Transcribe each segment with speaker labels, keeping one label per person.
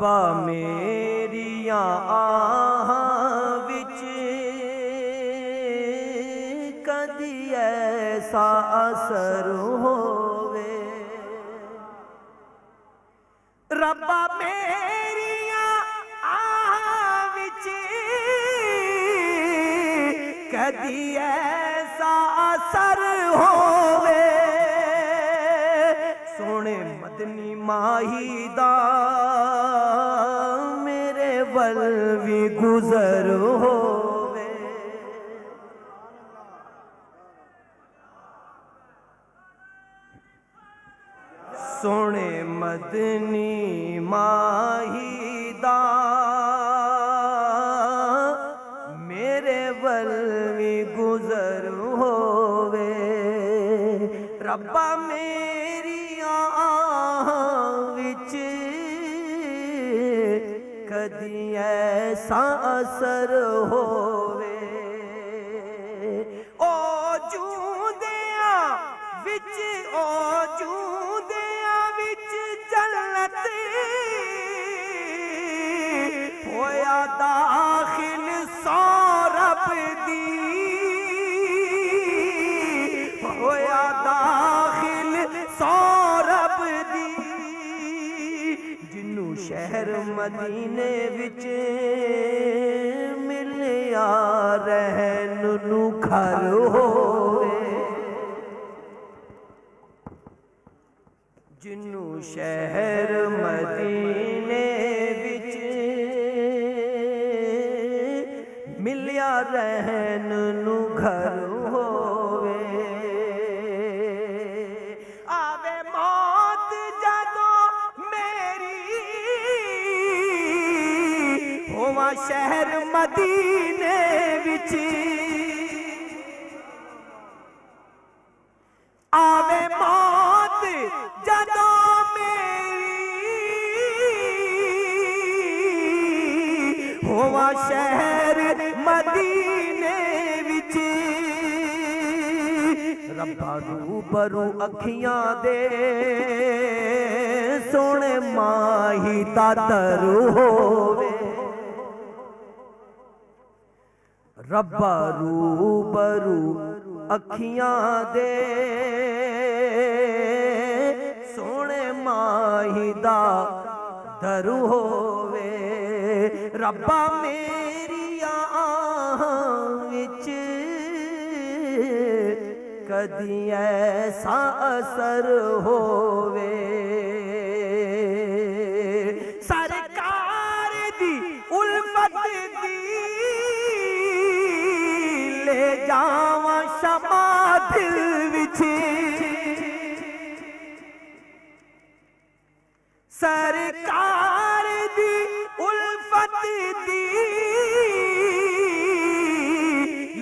Speaker 1: रब्बा मेरियां आहां विच कदी ऐसा असर होवे, रब्बा मेरियां आहां विच कदी ऐसा असर होवे, सोने मदनी माही दा मेरे वल भी गुजर होवे। सोने मदनी माही दा मेरे वल भी गुजर होवे, रब्बा मेरियां आहां विच कदी ऐसा असर होवे। ओ जूंदियां विच, ओ जूंदियां विच जन्नत होया दाखिल सौरभ दी, होया दाखिल सौरभ दी, जिन्नू शहर मदीने विच मिलिया रहन नू घर होवे, जिन्नू शहर मदीने विच मिलिया रहन नू घर होवे। आवे मौत जदों मेरी होवा शहर मदीने विच, आवे मौत जदों मेरी होवा शहर मदीने विच, रब्बा रूबरू अखियां दे सोने माही दा दर होवे, रब्बा रूबरू अखियां दे सोने माही दा दर होवे, रब्बा मेरियां आहां विच कदी ऐसा असर होवे। सरकार दी उल्फत दी ले जावा शमा दिल विच, सरकार दी उल्फत दी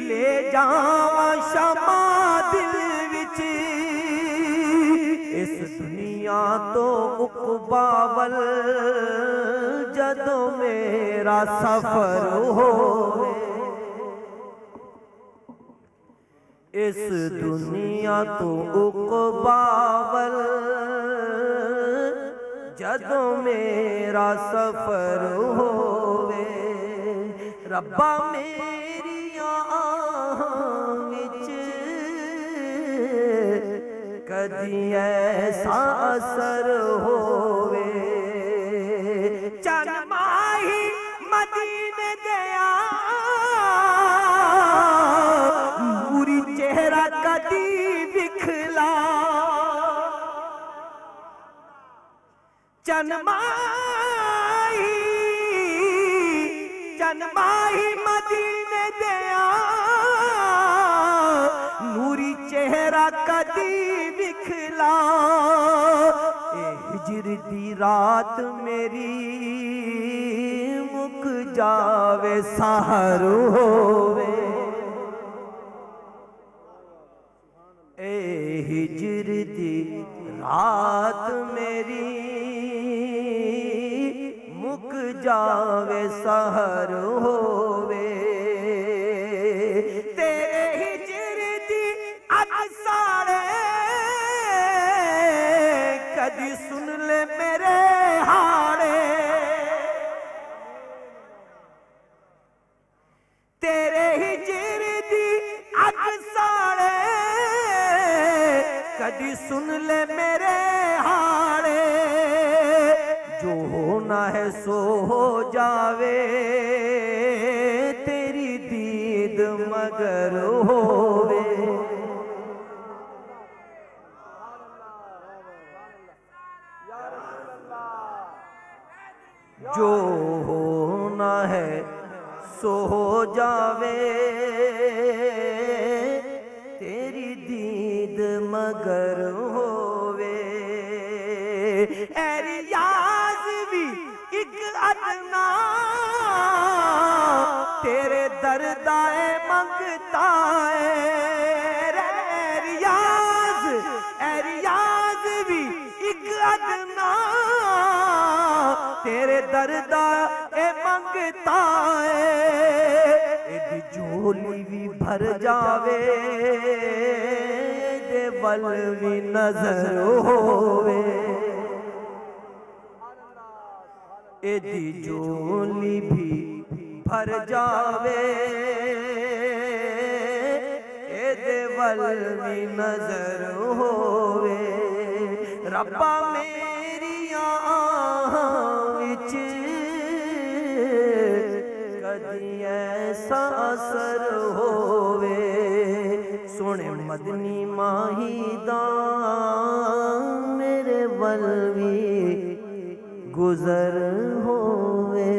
Speaker 1: ले जावा शमा दिल विच, इस दुनिया तो उकबावल जदों मेरा सफर होवे, इस दुनिया तो उकबावल जदों मेरा सफर होवे, रब्बा मेरियां आहां विच कदी ऐसा असर होवे। चन माही मदीने गया नूरी चेहरा कदी बिखला, चनमाही मदीने गया नूरी चेहरा कदी बिखला, ए हिजर दी रात मेरी मुक जावे सहर होवे, ए हिजर दी रात मेरी मुक जावे सहर होवे, तेरे हिजर दी अग साड़े कदी सुन ले मेरे हाड़े, एडी सुन ले मेरे हाड़े, जो होना है सो हो जावे, तेरी दीद मगर होवे। जो होना है सो हो जावे, तेरी दीद मगर होवे। ए रियाज भी एक अदना तेरे दर्दाए मंगता है। रियाज भी एक अदना तेरे दर्दा ए मंगता है। एदी झोली भी भर जावे, दे बल भी नजर होवे। एदी झोली भी भर जावे, एदे बल भी नजर होवे। रब्बा मेरिया विच कदी ऐसा असर होवे, सोने मदनी माही दा मेरे वल भी गुजर होवे।